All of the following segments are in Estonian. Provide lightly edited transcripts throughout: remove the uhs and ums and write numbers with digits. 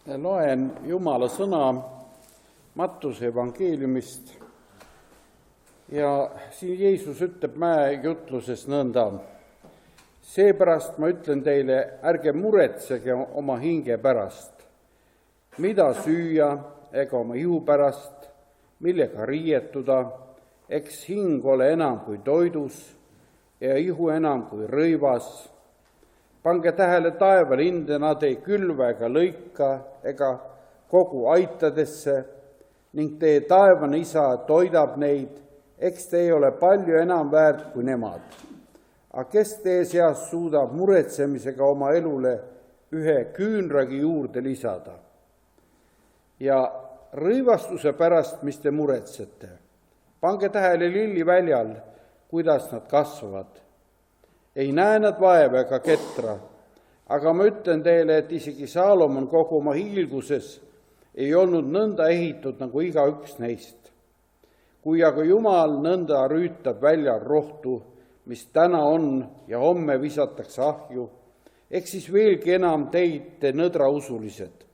Loen Jumala sõna Mattuse evangeeliumist ja siin Jeesus ütleb mäejutluses nõnda. Seepärast ma ütlen teile, ärge muretsege oma hinge pärast, mida süüa ega oma ihu pärast, millega riietuda, eks hing ole enam kui toidus ja ihu enam kui rõivas. Pange tähele taevalinde, nad ei külva ega lõika ega kogu aitadesse ning teie taevane isa toidab neid, eks te ei ole palju enam väärt kui nemad. Aga kes teie seas suudab muretsemisega oma elule ühe küünragi juurde lisada? Ja rõivastuse pärast, mis te muretsete, pange tähele lilliväljal, kuidas nad kasvavad. Ei näe nad vaeva ega ketra, aga ma ütlen teile, et isegi Saalomon kogu oma hiilguses ei olnud nõnda ehitud nagu igaüks neist. Kui aga Jumal nõnda rüütab välja rohtu, mis täna on ja homme visatakse ahju, eks siis veelgi enam teid, te nõdrausulised.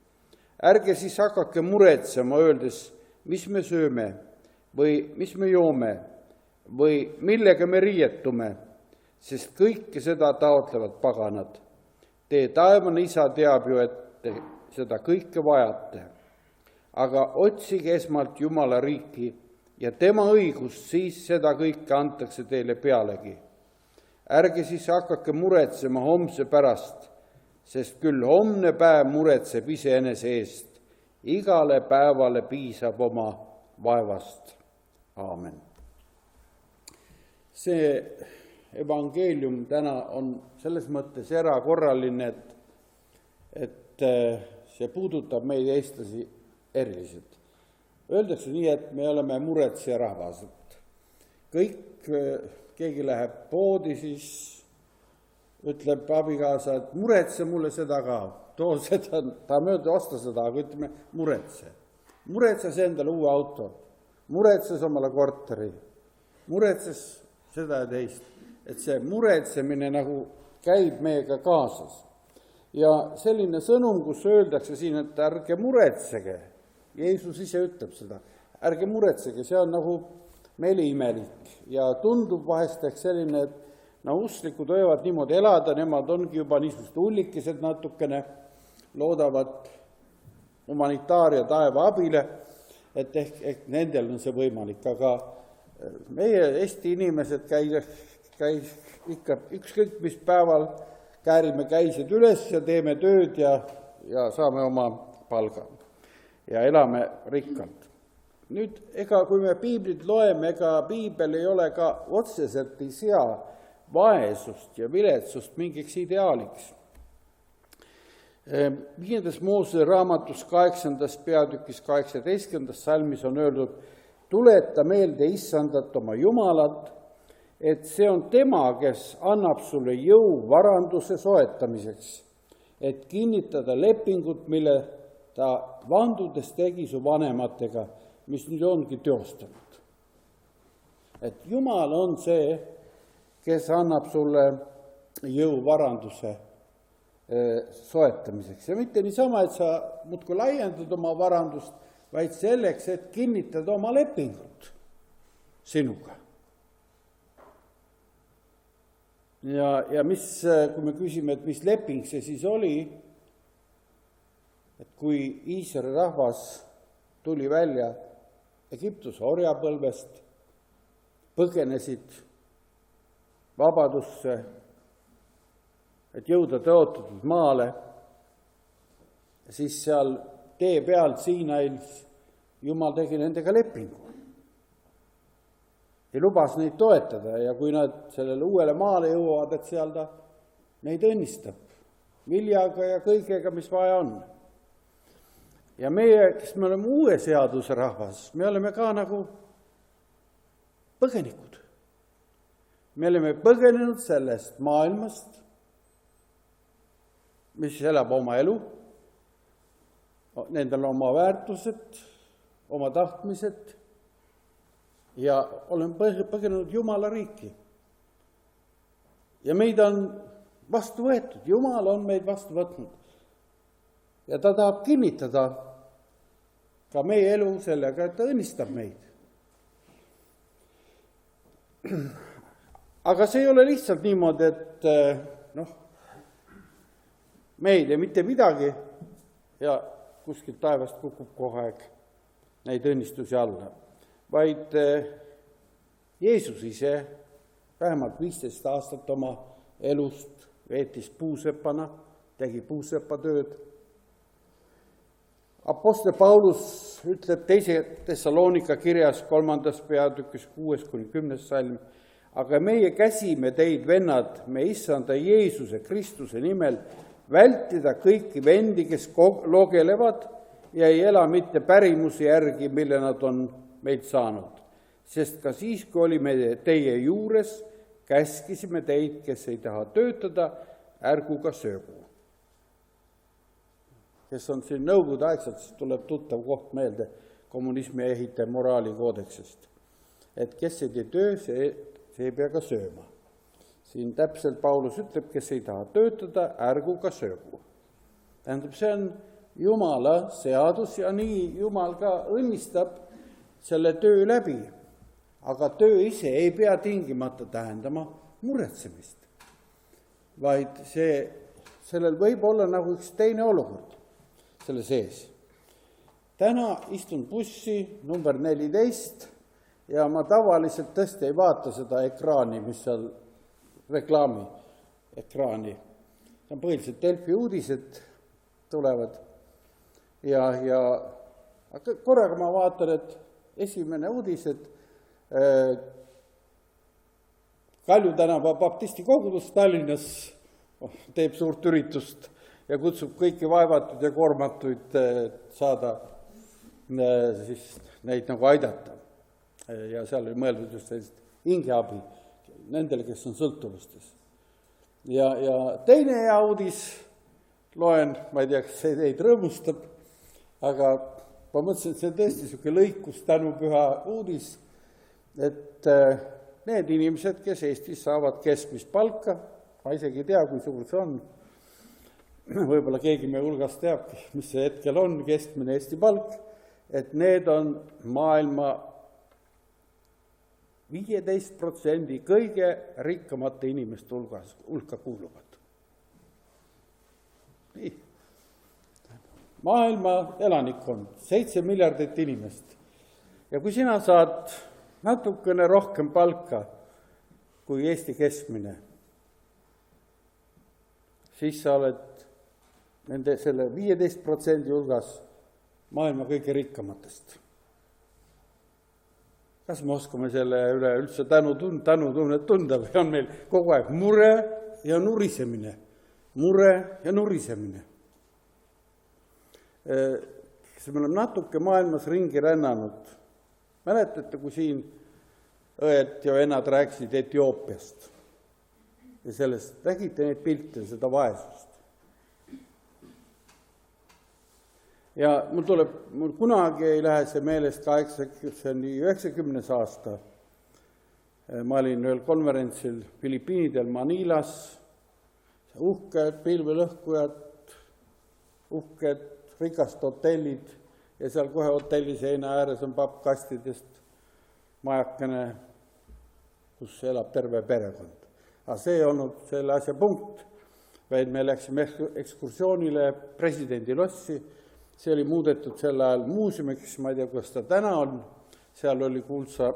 Ärge siis hakake muretsema, öeldes, mis me sööme või mis me joome või millega me riietume, sest kõike seda taotlevad paganad. Teie taevane isa teab ju, et te seda kõike vajate. Aga otsige esmalt Jumala riiki ja tema õigust, siis seda kõike antakse teile pealegi. Ärge siis hakake muretsema homse pärast, sest küll homne päev muretseb iseenese eest. Igale päevale piisab oma vaevast. Aamen. See evangeelium täna on selles mõttes erakorraline, et see puudutab meid eestlasi eriliselt. Öeldakse nii, et me oleme muretseja rahvas. Keegi läheb poodi, siis ütleb abikaasa, et muretse mulle seda ka. Too seda, ta mööda osta seda, aga ütleme muretse. Muretses endale uue auto, muretses omale korteri, muretses seda ja teist. Et see muretsemine nagu käib meiega kaasas. Ja selline sõnum, kus öeldakse siin, et ärge muretsege, Jeesus ise ütleb seda, ärge muretsege, see on nagu meeliimelik ja tundub vahest selline, et usklikud võivad niimoodi elada, nemad ongi juba niisugused ullikesed natukene, loodavad humanitaaria taeva abile, et ehk nendel on see võimalik, aga meie Eesti inimesed käis ikka ükskõik mis päeval, käärime käised üles ja teeme tööd ja saame oma palga ja elame rikkalt. Nüüd, kui me piiblit loeme, piibel ei ole ka otseselt ei sea vaesust ja viletsust mingiks ideaaliks. 5. Moosese raamatus 8. peatükis 18. salmis on öeldud, tuleta meelde Issandat oma Jumalat, et see on tema, kes annab sulle jõu varanduse soetamiseks, et kinnitada lepingut, mille ta vandudes tegi su vanematega, mis nüüd ongi teostanud. Et Jumal on see, kes annab sulle jõu varanduse soetamiseks. Ja mitte niisama, et sa muudkui laiendad oma varandust, vaid selleks, et kinnitada oma lepingut sinuga. Ja kui me küsime, et mis leping see siis oli, et kui Iisraeli rahvas tuli välja Egiptuse orjapõlvest, põgenesid vabadusse, et jõuda tõotatud maale, siis seal tee peal Siinail Jumal tegi nendega lepingu. Ja lubas neid toetada ja kui nad sellele uuele maale jõuavad, et seal ta neid õnnistab viljaga ja kõigega, mis vaja on. Ja meie, kes me oleme uue seaduse rahvas, me oleme ka nagu põgenikud. Me oleme põgenenud sellest maailmast, mis elab oma elu, nendel on oma väärtused, oma tahtmised, ja olen põgenenud Jumala riiki. Ja meid on vastu võetud, Jumal on meid vastu võtnud. ja ta tahab kinnitada ka meie elu sellega, et ta õnnistab meid. Aga see ei ole lihtsalt niimoodi, et me ei tee mitte midagi ja kuskilt taevast kukub kogu aeg neid õnnistusi alla, vaid Jeesus ise vähemalt 15 aastat oma elust veetis puusepana, tegi puusepatööd. Apostel Paulus ütleb 2. Thessalonika kirjas 3. peatükis 6-10 salm, aga meie käsime teid, vennad, me issanda Jeesuse Kristuse nimel vältida kõiki vendi, kes logelevad ja ei ela mitte pärimuse järgi, mille nad on meilt saanud. Sest ka siis, kui olime teie juures, käskisime teid, kes ei taha töötada, ärgu ka söögu. Kes on siin nõukogude aegselt, siis tuleb tuttav koht meelde kommunismi ehitaja moraalikoodeksist. Et kes ei tee töö, see ei pea ka sööma. Siin täpselt Paulus ütleb, kes ei taha töötada, ärgu ka söögu. Tähendab, see on Jumala seadus ja nii Jumal ka õnnistab selle töö läbi. Aga töö ise ei pea tingimata tähendama muretsemist, vaid sellel võib olla nagu üks teine olukord selle sees. Täna istun bussi number 14 ja ma tavaliselt tõesti ei vaata seda ekraani, mis seal reklaami ekraani. See on põhiliselt Delfi uudised tulevad ja korraga ma vaatan, et esimene uudised Kalju tänava baptisti kogudus Tallinnas teeb suurt üritust ja kutsub kõiki vaevatud ja kormatuid saada siis neid nagu aidata. Ja seal oli mõeldud just sellist hingeabi nendele, kes on sõltuvustes. Ja teine hea uudis loen, ma ei tea, kas see teid rõõmustab, aga ma mõtlesin, et see on tõesti selline lõikus tänupüha uudis, et need inimesed, kes Eestis saavad keskmist palka, ma isegi ei tea, kui suur see on, võib-olla keegi meie hulgas teab, mis see hetkel on keskmine Eesti palk, et need on maailma 15% kõige rikkamate inimeste hulka kuuluvad. Nii. Maailma elanikkond, 7 miljardit inimest. Ja kui sina saad natukene rohkem palka kui Eesti keskmine, siis sa oled selle 15% hulgas maailma kõige rikkamatest. Kas me oskame selle üle üldse tänutunnet tunda või on meil kogu aeg mure ja nurisemine? Mure ja nurisemine. Kas me oleme natuke maailmas ringi rännanud? Mäletate, kui siin õed ja vennad rääkisid Etioopiast ja sellest, nägite neid pilte, seda vaesust. Ja mul kunagi ei lähe see meelest see on 90. aasta. Ma olin ühel konverentsil Filipiinidel Manilas, uhked pilvelõhkujad, uhked rikast hotellid ja seal kohe hotelli seina ääres on pappkastidest majakene, kus elab terve perekond. Aga see ei olnud selle asja punkt, vaid me läksime ekskursioonile presidendi lossi. See oli muudetud sel ajal muuseumiks, ma ei tea, kuidas ta täna on. Seal oli kuulsa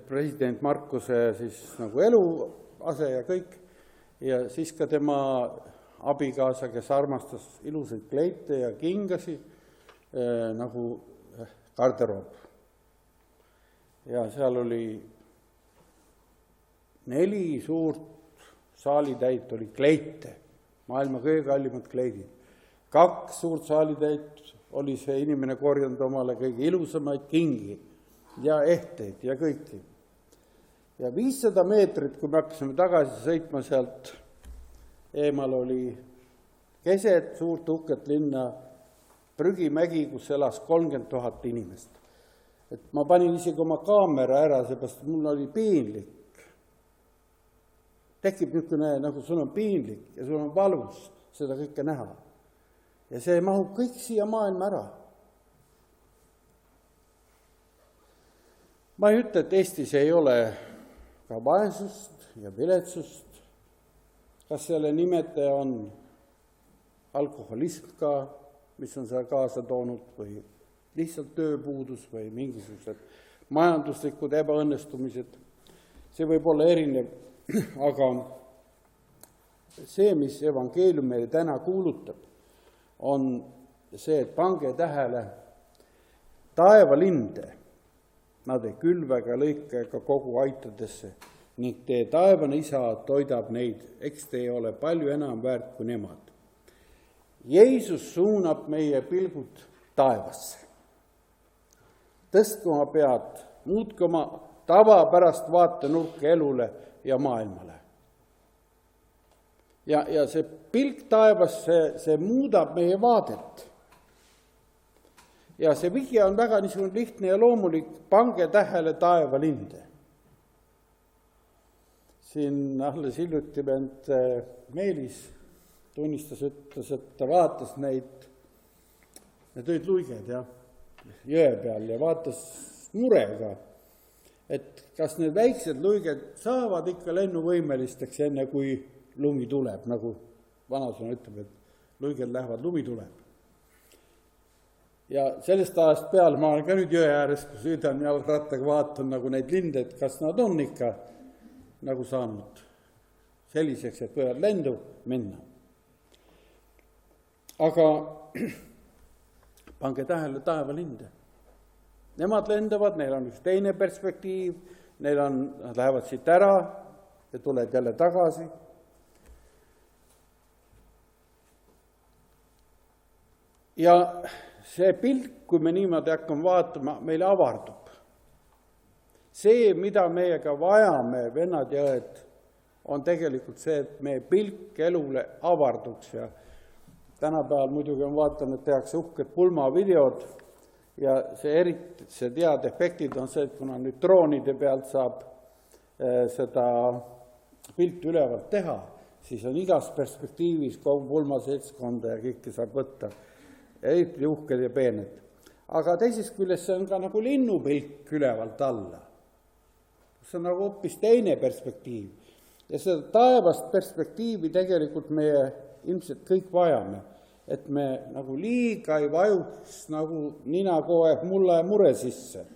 president Markuse siis nagu eluase ja kõik. Ja siis ka tema abikaasa, kes armastas ilusaid kleite ja kingasi, nagu garderoob. Ja seal oli 4 suurt saalitäit oli kleite, maailma kõige kallimad kleidid. 2 suurt saalitäit oli see inimene korjanud omale kõige ilusamaid kingi ja ehteid ja kõiki. Ja 500 meetrit, kui me hakkasime tagasi sõitma sealt, eemal oli keset suurt uhket linna prügimägi, kus elas 30 000 inimest. Et ma panin isegi oma kaamera ära, seepärast mul oli piinlik. Tekib niisugune, nagu sul on piinlik ja sul on valus seda kõike näha. Ja see mahub kõik siia maailma ära. Ma ei ütle, et Eestis ei ole ka vaesust ja viletsust. Kas selle nimetaja on alkoholism ka, mis on seda kaasa toonud, või lihtsalt tööpuudus või mingisugused majanduslikud ebaõnnestumised. See võib olla erinev, aga see, mis evangeelium meile täna kuulutab, on see, et pange tähele taevalinde. Nad ei külva ega lõika ega kogu aitadesse ning teie taevane isa toidab neid, eks te ei ole palju enam väärt kui nemad. Jeesus suunab meie pilgud taevasse. Tõstke oma pead, muutke oma tavapärast vaatenurka elule ja maailmale. Ja see pilk taevasse, see muudab meie vaadet. Ja see vihje on väga niisugune lihtne ja loomulik, pange tähele taevalinde. Siin alles hiljuti Meelis tunnistas, ütles, et ta vaatas need olid luiged jõe peal ja vaatas murega, et kas need väiksed luiged saavad ikka lennuvõimelisteks enne, kui lumi tuleb, nagu vanasõna ütleb, et luiged lähevad, lumi tuleb. Ja sellest ajast peale ma olen ka nüüd jõe ääres, kui sõidan jalgrattaga, vaatan nagu neid linde, et kas nad on ikka nagu saanud selliseks, et võivad lendu minna. Aga pange tähele taevalinde. Nemad lendavad, neil on üks teine perspektiiv, nad lähevad siit ära ja tuleb jälle tagasi. Ja see pilk, kui me niimoodi hakkame vaatama, meile avardub. See, mida meiega vajame, vennad ja õed, on tegelikult see, et meie pilk elule avarduks. Ja tänapäeval muidugi on vaatanud, et tehakse uhked pulmavideod ja see tead efektid on see, et kuna nüüd droonide pealt saab seda pilti ülevalt teha, siis on igas perspektiivis kogu pulmaseltskonda ja kõike saab võtta. Eriti uhked ja peened. Aga teisest küljest see on ka nagu linnupilk ülevalt alla. See on nagu hoopis teine perspektiiv. Ja seda taevast perspektiivi tegelikult meie ilmselt kõik vajame, et me nagu liiga ei vajuks nagu nina kogu aeg mulla ja mure sisse.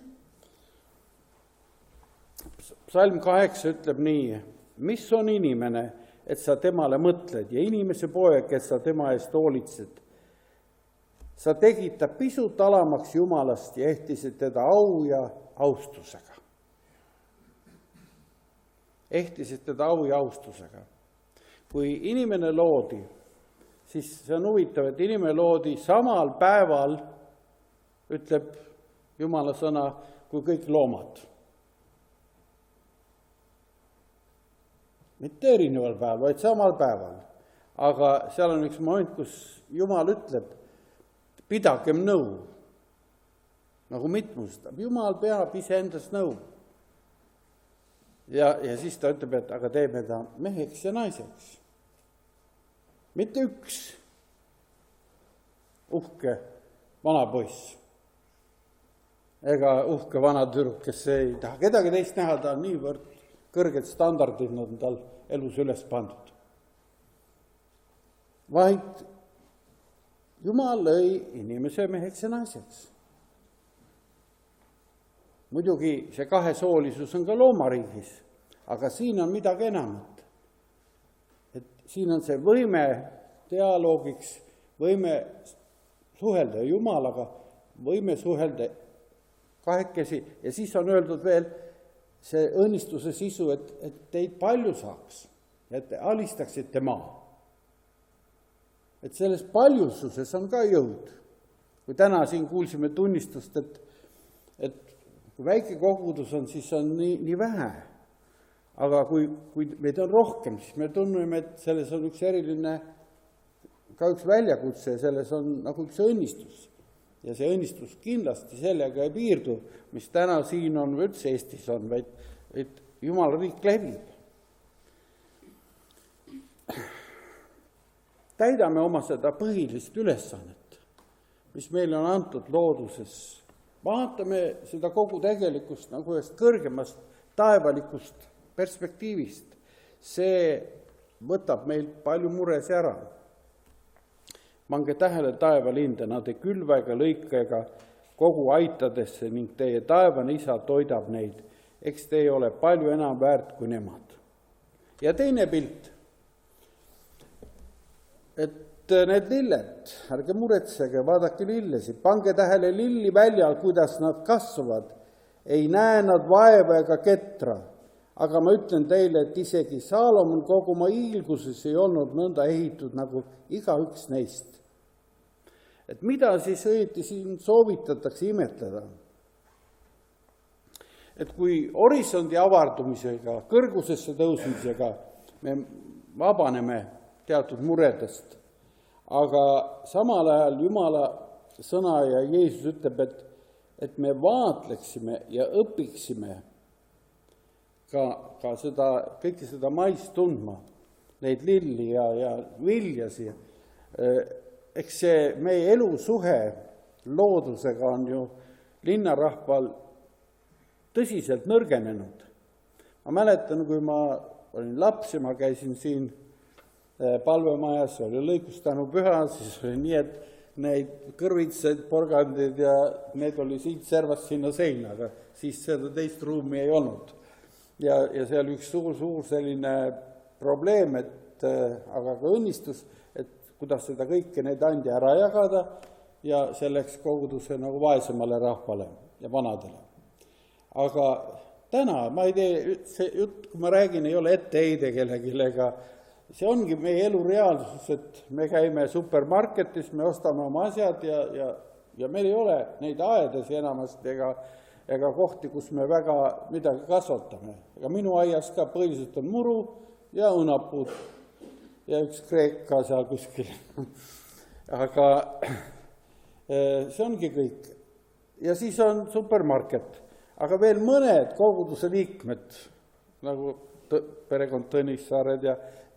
Psalm 8 ütleb nii, mis on inimene, et sa temale mõtled ja inimese poeg, et sa tema eest hoolitsed. Sa tegid ta pisut alamaks Jumalast ja ehtisid teda au ja austusega. Ehtisid teda au ja austusega. Kui inimene loodi, siis see on huvitav, et inimene loodi samal päeval, ütleb Jumala sõna, kui kõik loomad. Mitte erineval päeval, vaid samal päeval. Aga seal on üks moment, kus Jumal ütleb, pidagem nõu, nagu mitmustab. Jumal peab iseendast nõu. Ja siis ta ütleb, et aga teeme ta meheks ja naiseks. Mitte üks uhke vanapoiss ega uhke vanatüdruk, kes ei taha kedagi teist näha, ta on niivõrd kõrged standardid on tal elus üles pandud. Vaid Jumal lõi inimese meheks ja naiseks. Muidugi see kahesoolisus on ka loomariigis, aga siin on midagi enamat. Et siin on see võime dialoogiks, võime suhelda Jumalaga, võime suhelda kahekesi ja siis on öeldud veel see õnnistuse sisu, et teid palju saaks ja et te alistaksite maa. Et selles paljususes on ka jõud. Kui täna siin kuulsime tunnistust, et kui väike kogudus on, siis on nii vähe. Aga kui meid on rohkem, siis me tunneme, et selles on üks eriline, ka üks väljakutse ja selles on nagu üks õnnistus. Ja see õnnistus kindlasti sellega ei piirdu, mis täna siin on või üldse Eestis on, vaid Jumala riik levib. täidame oma seda põhilist ülesannet, mis meile on antud looduses. Vaatame seda kogu tegelikkust nagu ühest kõrgemast taevalikust perspektiivist. See võtab meilt palju muresi ära. Pange tähele taevalinde, nad ei külva ega lõika ega kogu aitadesse ning teie taevane isa toidab neid. Eks te ei ole palju enam väärt kui nemad. Ja teine pilt, et need lilled, ärge muretsege, vaadake lillesid, pange tähele lilli väljal, kuidas nad kasvavad. Ei näe nad vaeva ega ketra, aga ma ütlen teile, et isegi Saalomon kogu oma hiilguses ei olnud nõnda ehitud nagu igaüks neist. Et mida siis õieti siin soovitatakse imetleda? Et kui horisondi avardumisega, kõrgusesse tõusmisega me vabaneme teatud muredest, aga samal ajal Jumala sõna ja Jeesus ütleb, et me vaatleksime ja õpiksime ka seda, kõike seda maist tundma, neid lilli ja viljasi. Eks see meie elusuhe loodusega on ju linnarahval tõsiselt nõrgenenud. Ma mäletan, kui ma olin laps ja ma käisin siin palvemajas, oli lõikustanu püha, siis oli nii, et neid kõrvitsaid, porgandid ja need oli siit servast sinna seina, aga siis seda teist ruumi ei olnud. Ja see oli üks suur selline probleem, aga ka õnnistus, et kuidas seda kõike neid andi ära jagada ja selleks koguduse nagu vaesemale rahvale ja vanadele. Aga täna, ma ei tee, see jutt, kui ma räägin, ei ole etteheide kellegilega, see ongi meie elu reaalsus, et me käime supermarketis, me ostame oma asjad ja meil ei ole neid aedasi enamasti ega kohti, kus me väga midagi kasvatame. Aga minu aias ka põhiliselt on muru ja õunapuud ja üks kreek ka seal kuskil. Aga see ongi kõik. Ja siis on supermarket. Aga veel mõned koguduse liikmed, nagu perekond Tõnissaared ja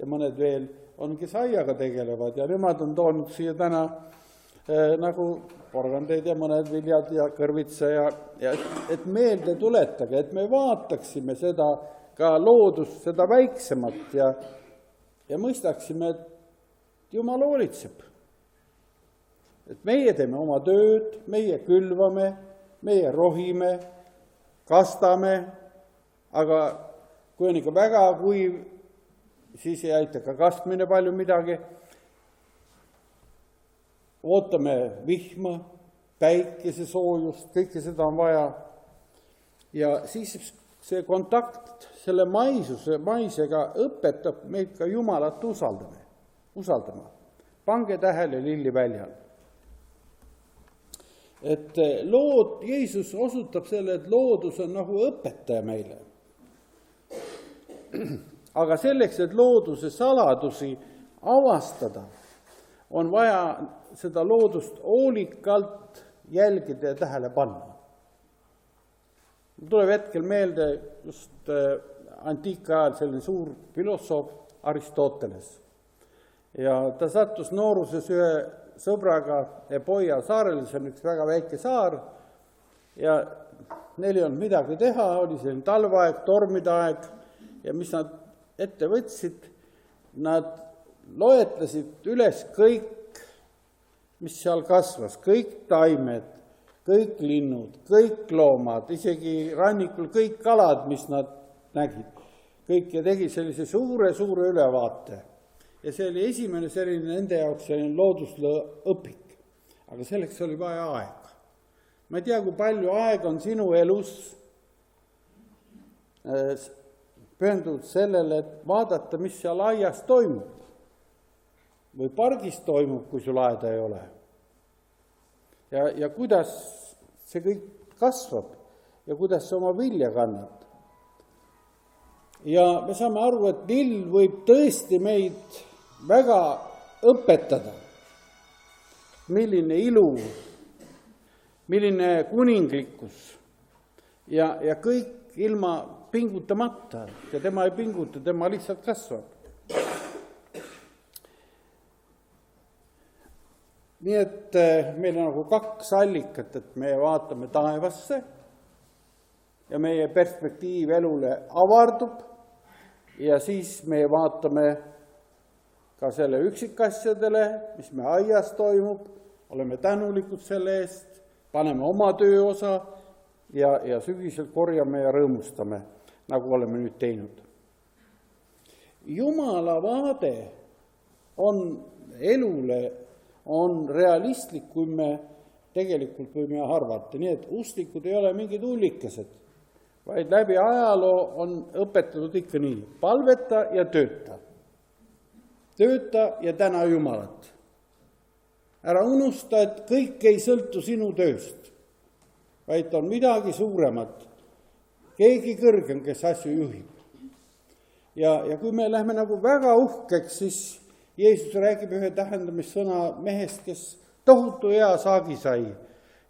mõned veel on, kes aiaga tegelevad ja nemad on toonud siia täna nagu porgandeid ja mõned viljad ja kõrvitsa ja et meelde tuletage, et me vaataksime seda ka loodust, seda väiksemat ja mõistaksime, et Jumal hoolitseb. Et meie teeme oma tööd, meie külvame, meie rohime, kastame, aga kui on ikka väga kuiv, siis ei aita ka kastmine palju midagi. Ootame vihma, päikesesoojust, kõike seda on vaja. Ja siis see kontakt selle maisega õpetab meid ka Jumalat usaldama. Pange tähele lilli väljal. Et Jeesus osutab selle, et loodus on nagu õpetaja meile. Aga selleks, et looduse saladusi avastada, on vaja seda loodust hoolikalt jälgida ja tähele panna. Tuleb hetkel meelde just antiikajal selline suur filosoof Aristoteles. Ja ta sattus nooruses ühe sõbraga Eboia saarele, see on üks väga väike saar ja neil ei olnud midagi teha, oli selline talveaeg, tormide aeg ja mis nad ette võtsid, nad loetlesid üles kõik, mis seal kasvas, kõik taimed, kõik linnud, kõik loomad, isegi rannikul kõik kalad, mis nad nägid, kõik ja tegi sellise suure ülevaate. Ja see oli esimene selline nende jaoks selline loodusõpik. Aga selleks oli vaja aega. Ma ei tea, kui palju aega on sinu elus pühendunud sellele, et vaadata, mis seal aias toimub. Või pargis toimub, kui sul aeda ei ole. Ja kuidas see kõik kasvab ja kuidas see oma vilja kannab. Ja me saame aru, et lill võib tõesti meid väga õpetada, milline ilu, milline kuninglikkus ja kõik ilma pingutamata ja tema ei pinguta, tema lihtsalt kasvab. Nii et meil on nagu kaks allikat, et me vaatame taevasse ja meie perspektiiv elule avardub ja siis me vaatame ka selle üksikasjadele, mis me aias toimub, oleme tänulikud selle eest, paneme oma töö osa ja sügisel korjame ja rõõmustame, nagu oleme nüüd teinud. Jumala vaade on elule, on realistlik, kui me tegelikult võime arvata. Nii et usklikud ei ole mingid ullikesed, vaid läbi ajaloo on õpetatud ikka nii. Palveta ja tööta. Tööta ja täna Jumalat. Ära unusta, et kõik ei sõltu sinu tööst, vaid on midagi suuremat. Keegi kõrgem, kes asju juhib. Ja kui me lähme nagu väga uhkeks, siis Jeesus räägib ühe tähendamissõna mehest, kes tohutu hea saagi sai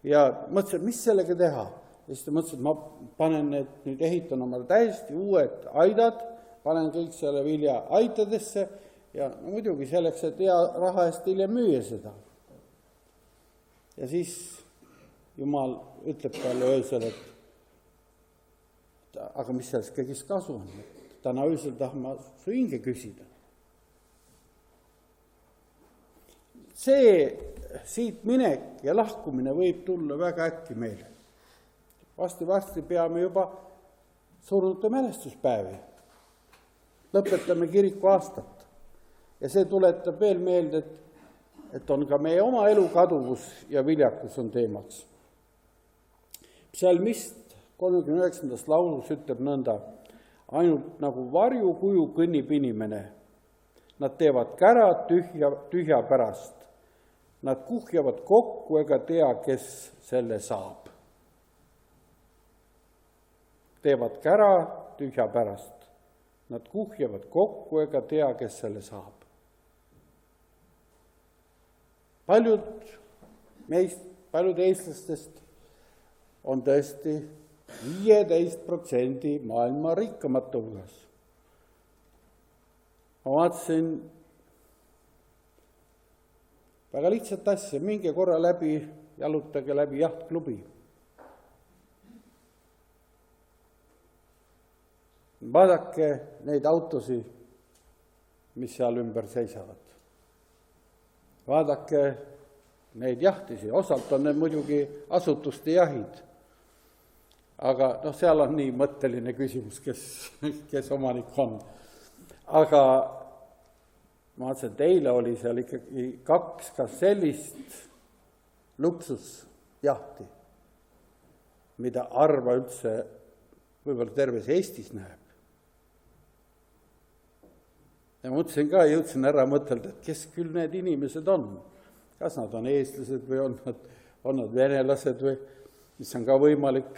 ja mõtles, et mis sellega teha. Ja siis ta mõtles, et ma panen need, nüüd ehitan omale täiesti uued aidad, panen kõik selle vilja aitadesse ja no, muidugi selleks, et hea raha eest hiljem müüa seda. Ja siis Jumal ütleb talle öösel, et aga mis sellest kõigist kasu on? Täna öösel tahan ma su hinge küsida. See siit minek ja lahkumine võib tulla väga äkki meile. Varsti peame juba surnute mälestuspäevi. Lõpetame kiriku aastat. Ja see tuletab veel meelde, et on ka meie oma elu kaduvus ja viljakus on teemaks. Psalmist 39. laulus ütleb nõnda, ainult nagu varjukuju kõnnib inimene. Nad teevad kära tühja pärast. Nad kuhjavad kokku ega tea, kes selle saab. Teevad kära tühja pärast. Nad kuhjavad kokku ega tea, kes selle saab. Paljud eestlastest on tõesti 15% maailma rikkamate hulgas. Ma vaatasin väga lihtsat asja, minge korra läbi, jalutage läbi jahtklubi. Vaadake neid autosid, mis seal ümber seisavad. Vaadake neid jahtisi, osalt on need muidugi asutuste jahid. Aga seal on nii mõtteline küsimus, kes omanik on. Aga ma vaatasin, et eile oli seal ikkagi 2 ka sellist luksusjahti, mida arva üldse võib-olla terves Eestis näeb. Ja mõtlesin ka, jõudsin ära mõtelda, et kes küll need inimesed on. Kas nad on eestlased või on nad venelased või mis on ka võimalik,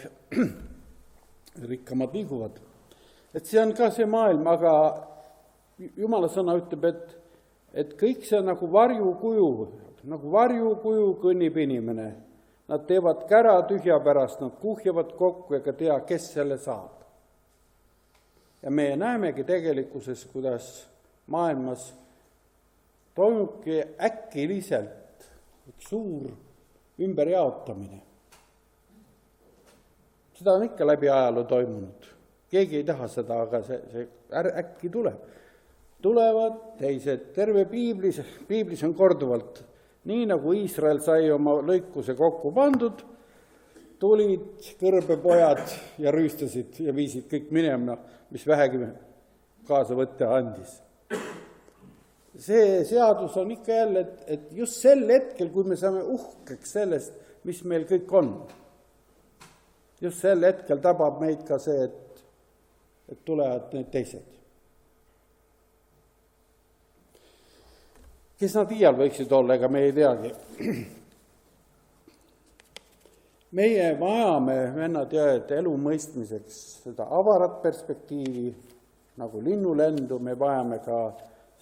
rikkamad liiguvad. Et see on ka see maailm, aga Jumala sõna ütleb, et kõik see nagu varjukuju kõnnib inimene. Nad teevad kära tühja pärast, nad kuhjavad kokku ega tea, kes selle saab. Ja me näemegi tegelikkuses, kuidas maailmas toimubki äkiliselt üks suur ümberjaotamine. Seda on ikka läbi ajaloo toimunud. Keegi ei taha seda, aga see äkki tuleb. Tulevad teised. Terve piiblis on korduvalt. Nii nagu Iisrael sai oma lõikuse kokku pandud, tulid kõrbepojad ja rüüstasid ja viisid kõik minema, mis vähegi kaasa võtta andis. See seadus on ikka jälle, et just sel hetkel, kui me saame uhkeks sellest, mis meil kõik on, just sel hetkel tabab meid ka see, et tulevad need teised. Kes nad iial võiksid olla, ega me ei teagi. Meie vajame, vennad ja et elu mõistmiseks seda avarat perspektiivi, nagu linnulendu, me vajame ka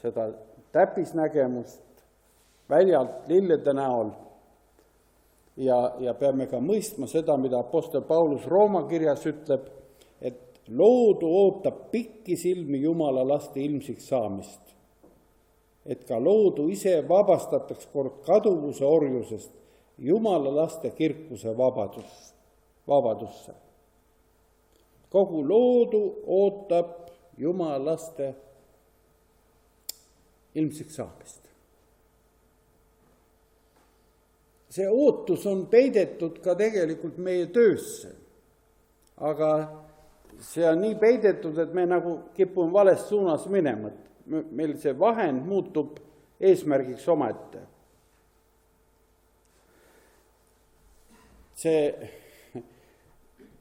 seda täppisnägemust väljalt lillede näol ja peame ka mõistma seda, mida apostel Paulus Rooma kirjas ütleb, et loodu ootab pikki silmi Jumala laste ilmsiks saamist. et ka loodu ise vabastataks kord kaduvuse orjusest Jumala laste kirkuse vabadusse. Kogu loodu ootab Jumala laste ilmsiks saamist. See ootus on peidetud ka tegelikult meie töösse, aga see on nii peidetud, et me nagu kipume vales suunas minema, et meil see vahend muutub eesmärgiks omaette.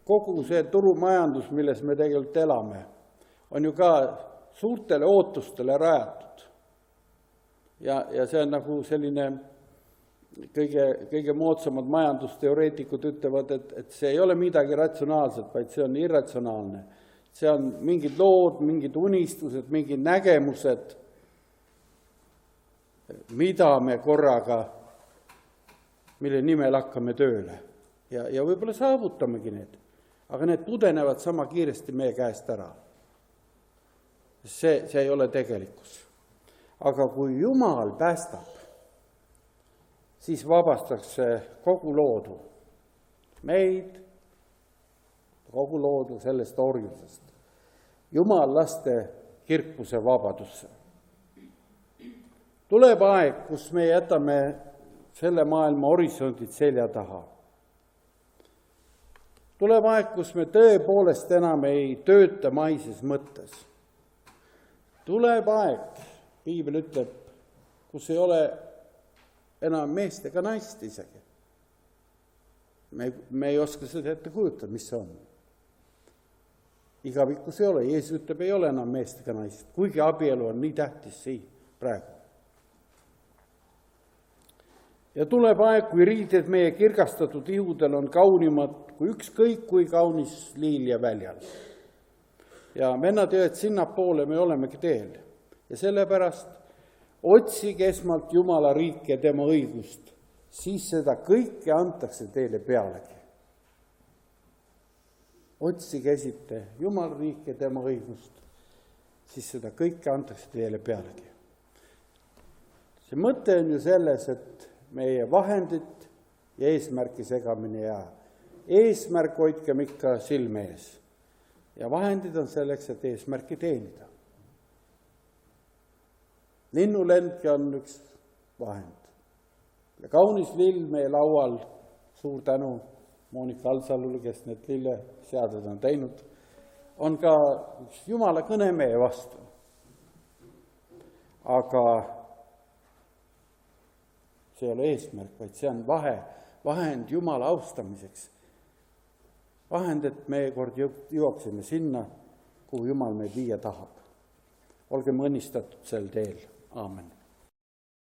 Kogu see turumajandus, milles me tegelikult elame, on ju ka suurtele ootustele rajatud. Ja see on nagu selline kõige moodsamad majandusteoreetikud ütlevad, et see ei ole midagi ratsionaalset, vaid see on irratsionaalne. See on mingid lood, mingid unistused, mingid nägemused, mida me korraga, mille nimel hakkame tööle. Ja võib-olla saavutamegi need, aga need pudenevad sama kiiresti meie käest ära. See ei ole tegelikkus. Aga kui Jumal päästab, siis vabastatakse kogu loodu, meid, kogu loodu sellest orjusest, Jumal laste kirkuse vabadusse. Tuleb aeg, kus me jätame selle maailma horisondid selja taha. Tuleb aeg, kus me tõepoolest enam ei tööta maises mõttes. Tuleb aeg, Piibel ütleb, kus ei ole enam meest ega naist isegi. Me ei oska seda ette kujutada, mis see on. Igavikus ei ole, Jeesus ütleb, ei ole enam meest ega naist, kuigi abielu on nii tähtis siin praegu. Ja tuleb aeg, kui riided meie kirgastatud ihudel on kaunimad kui ükskõik kui kaunis liil ja väljal. Ja vennad ja õed, sinnapoole me olemegi teel. Ja sellepärast otsige esmalt Jumala riiki ja tema õigust, siis seda kõike antakse teile pealegi. Otsige esite Jumala riiki ja tema õigust, siis seda kõike antakse teile pealegi. See mõte on ju selles, et meie vahendit ja eesmärki segamine ja eesmärk hoidkem ikka silme ees. Ja vahendid on selleks, et eesmärki teenida. Linnulendki on üks vahend. Ja kaunis lill meie laual, suur tänu Monika Alsalule, kes need lilleseaded on teinud, on ka üks Jumala kõne meie vastu. Aga see ei ole eesmärk, vaid see on vahend Jumala austamiseks. Vahend, et me kord jõuaksime sinna, kuhu Jumal meid viia tahab. Olgem õnnistatud sel teel. Aamen.